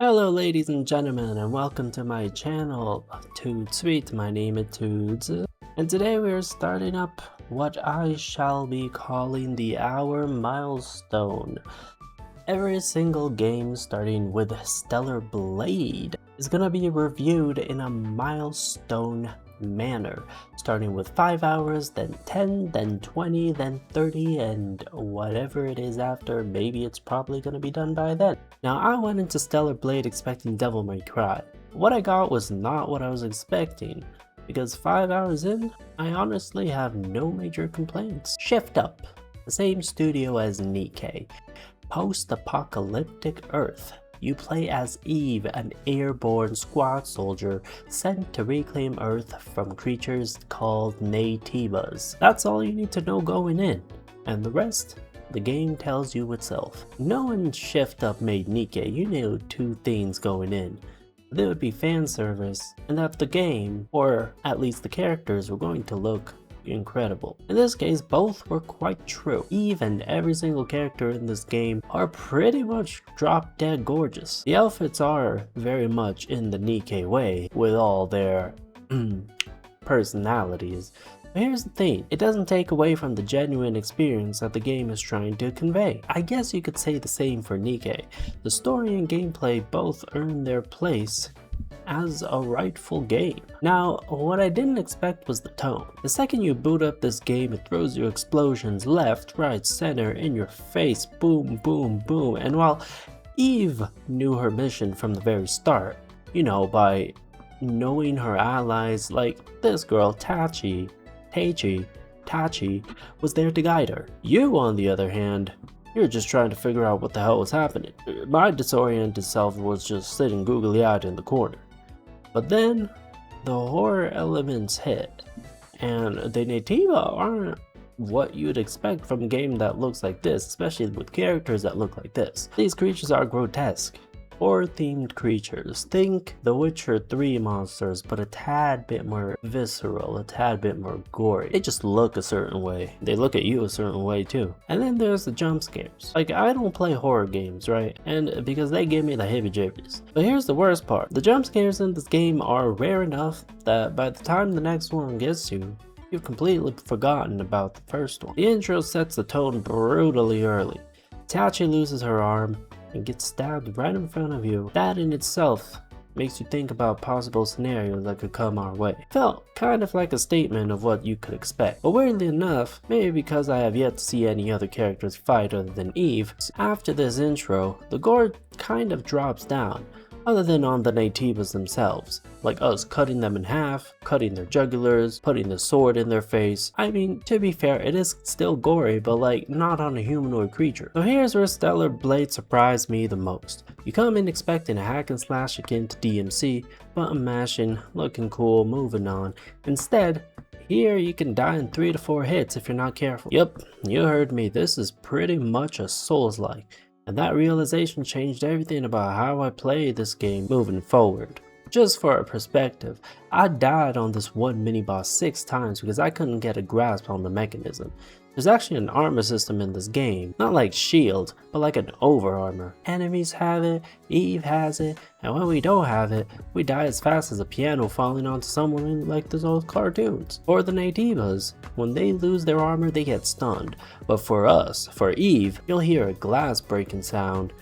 Hello ladies and gentlemen, and welcome to my channel, Toot Sweet. My name is Toots, and today we are starting up what I shall be calling the hour milestone. Every single game starting with Stellar Blade is gonna be reviewed in a milestone manner, starting with 5 hours, then 10, then 20, then 30, and whatever it is after. Maybe it's probably gonna be done by then. Now, I went into Stellar Blade expecting Devil May Cry. What I got was not what I was expecting, because 5 hours in, I honestly have no major complaints. Shift Up, the same studio as NIKKE. Post-apocalyptic Earth. You play as Eve, an airborne squad soldier sent to reclaim Earth from creatures called Naytibas. That's all you need to know going in, and the rest, the game tells you itself. Knowing Shift Up made NIKKE, you knew two things going in. There would be fan service, and that the game, or at least the characters, were going to look incredible. In this case, both were quite true. Eve and every single character in this game are pretty much drop dead gorgeous. The outfits are very much in the NIKKE way, with all their personalities. But here's the thing, it doesn't take away from the genuine experience that the game is trying to convey. I guess you could say the same for NIKKE. The story and gameplay both earn their place as a rightful game. Now, what I didn't expect was the tone. The second you boot up this game, it throws you explosions left, right, center, in your face, boom, boom, boom. And while Eve knew her mission from the very start, you know, by knowing her allies, like this girl, Tachi, was there to guide her. You, on the other hand, you're just trying to figure out what the hell was happening. My disoriented self was just sitting googly-eyed in the corner. But then, the horror elements hit, and the Naytiba aren't what you'd expect from a game that looks like this, especially with characters that look like this. These creatures are grotesque, horror-themed creatures. Think The Witcher 3 monsters, but a tad bit more visceral, a tad bit more gory. They just look a certain way. They look at you a certain way too. And then there's the jump scares. Like, I don't play horror games, right? And because they give me the heebie-jeebies. But here's the worst part. The jump scares in this game are rare enough that by the time the next one gets you, you've completely forgotten about the first one. The intro sets the tone brutally early. Tachi loses her arm and gets stabbed right in front of you. That in itself makes you think about possible scenarios that could come our way. Felt kind of like a statement of what you could expect. But weirdly enough, maybe because I have yet to see any other characters fight other than Eve, after this intro, the gore kind of drops down, other than on the Naytibas themselves, like us cutting them in half, cutting their jugulars, putting the sword in their face. I mean, to be fair, it is still gory, but like not on a humanoid creature. So here's where Stellar Blade surprised me the most. You come in expecting a hack and slash akin to DMC, button mashing, looking cool, moving on. Instead, here you can die in 3 to 4 hits if you're not careful. Yep, you heard me, this is pretty much a Souls-like. And that realization changed everything about how I play this game moving forward. Just for a perspective, I died on this one mini-boss 6 times because I couldn't get a grasp on the mechanism. There's actually an armor system in this game, not like shield, but like an over armor. Enemies have it, Eve has it, and when we don't have it, we die as fast as a piano falling onto someone in like those old cartoons. For the Naytibas, when they lose their armor they get stunned, but for us, for Eve, you'll hear a glass breaking sound.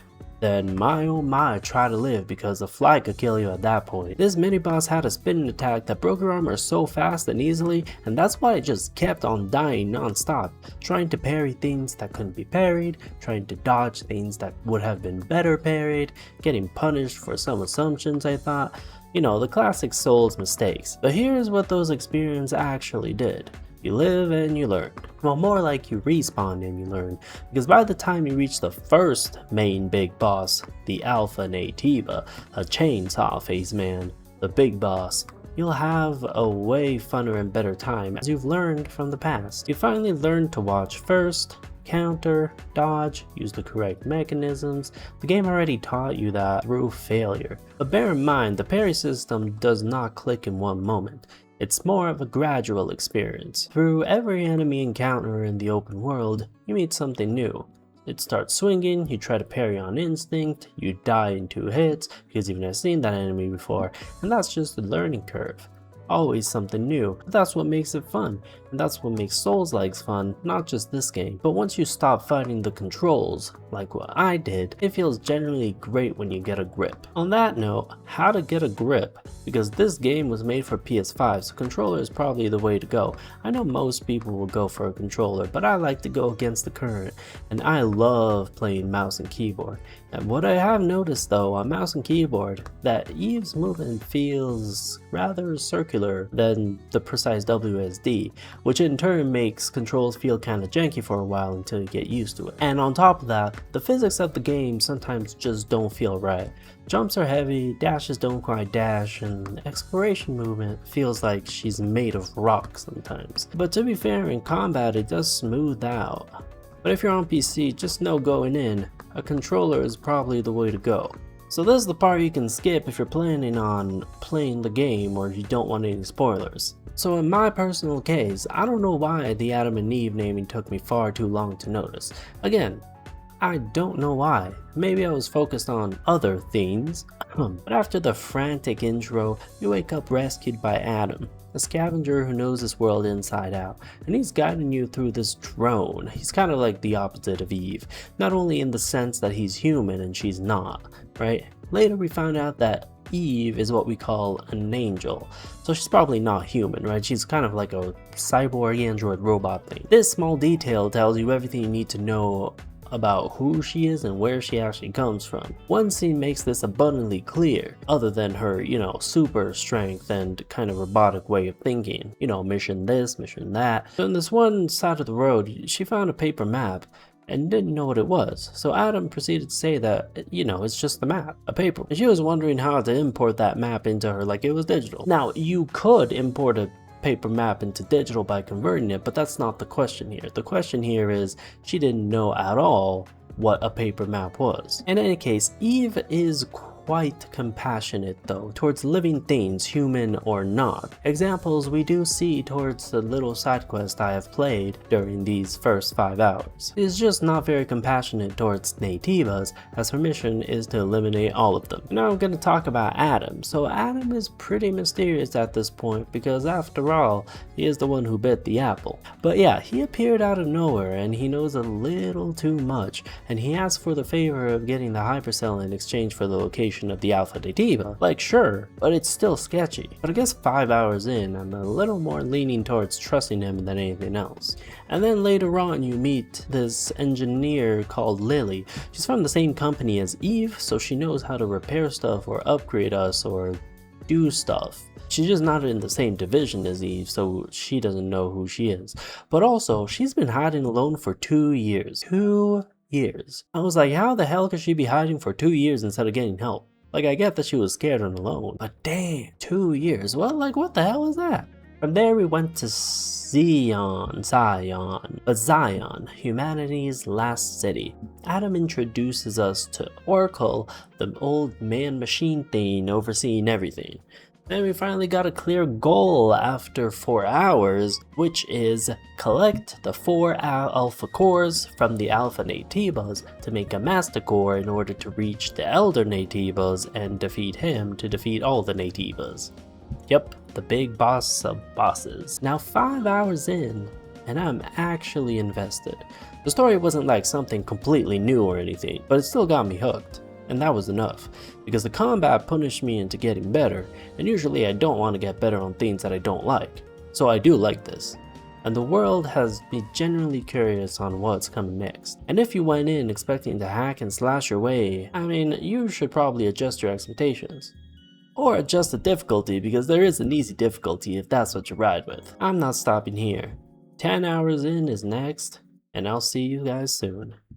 Then my oh my, try to live because a fly could kill you at that point. This mini boss had a spinning attack that broke her armor so fast and easily, and that's why it just kept on dying non-stop, trying to parry things that couldn't be parried, trying to dodge things that would have been better parried, getting punished for some assumptions I thought. You know, the classic Souls mistakes. But here's what those experiences actually did. You live and you learn. Well, more like you respawn and you learn, because by the time you reach the first main big boss, the Alpha Naytiba, a chainsaw face man, the big boss, you'll have a way funner and better time as you've learned from the past. You finally learn to watch first, counter, dodge, use the correct mechanisms. The game already taught you that through failure. But bear in mind, the parry system does not click in one moment. It's more of a gradual experience. Through every enemy encounter in the open world, you meet something new. It starts swinging, you try to parry on instinct, you die in 2 hits because you've never seen that enemy before, and that's just a learning curve. Always something new, but that's what makes it fun, and that's what makes Souls-likes fun, not just this game. But once you stop fighting the controls, like what I did, it feels generally great when you get a grip. On that note, how to get a grip, because this game was made for PS5, so controller is probably the way to go. I know most people will go for a controller, but I like to go against the current, and I love playing mouse and keyboard. And what I have noticed though on mouse and keyboard, that Eve's movement feels rather circular than the precise WSD, which in turn makes controls feel kinda janky for a while until you get used to it. And on top of that, the physics of the game sometimes just don't feel right. Jumps are heavy, dashes don't quite dash, and exploration movement feels like she's made of rock sometimes. But to be fair, in combat it does smooth out. But if you're on PC, just know going in, a controller is probably the way to go. So this is the part you can skip if you're planning on playing the game or if you don't want any spoilers. So in my personal case, I don't know why the Adam and Eve naming took me far too long to notice. Again, I don't know why. Maybe I was focused on other things. But after the frantic intro, you wake up rescued by Adam, a scavenger who knows this world inside out, and he's guiding you through this drone. He's kind of like the opposite of Eve, not only in the sense that he's human and she's not, right? Later we found out that Eve is what we call an angel, so she's probably not human, right? She's kind of like a cyborg android robot thing. This small detail tells you everything you need to know about who she is and where she actually comes from. One scene makes this abundantly clear, other than her, super strength and kind of robotic way of thinking. Mission this, mission that. So in this one side of the road, she found a paper map and didn't know what it was. So Adam proceeded to say that, it's just the map, a paper. And she was wondering how to import that map into her like it was digital. Now, you could import a paper map into digital by converting it, but that's not the question here. The question here is she didn't know at all what a paper map was. In any case, Eve is quite compassionate though towards living things, human or not. Examples we do see towards the little side quest I have played during these first 5 hours. She is just not very compassionate towards Naytibas, as her mission is to eliminate all of them. Now I'm going to talk about Adam. So Adam is pretty mysterious at this point because after all, he is the one who bit the apple. But yeah, he appeared out of nowhere and he knows a little too much, and he asked for the favor of getting the hypercell in exchange for the location of the Alpha Naytiba. Like sure, but it's still sketchy. But I guess 5 hours in, I'm a little more leaning towards trusting him than anything else. And then later on you meet this engineer called Lily. She's from the same company as Eve, so she knows how to repair stuff or upgrade us or do stuff. She's just not in the same division as Eve, so she doesn't know who she is. But also, she's been hiding alone for 2 years. 2 years. I was like, how the hell could she be hiding for 2 years instead of getting help? Like, I get that she was scared and alone, but damn, 2 years. Well, like, what the hell is that? From there we went to Zion, humanity's last city. Adam introduces us to Oracle, the old man-machine thing overseeing everything. Then we finally got a clear goal after 4 hours, which is collect the 4 alpha cores from the alpha Naytibas to make a master core in order to reach the elder Naytibas and defeat him to defeat all the Naytibas. Yep, the big boss of bosses. Now 5 hours in, and I'm actually invested. The story wasn't like something completely new or anything, but it still got me hooked. And that was enough, because the combat punished me into getting better, and usually I don't want to get better on things that I don't like. So I do like this. And the world has me genuinely curious on what's coming next. And if you went in expecting to hack and slash your way, I mean, you should probably adjust your expectations. Or adjust the difficulty, because there is an easy difficulty if that's what you ride with. I'm not stopping here. 10 hours in is next, and I'll see you guys soon.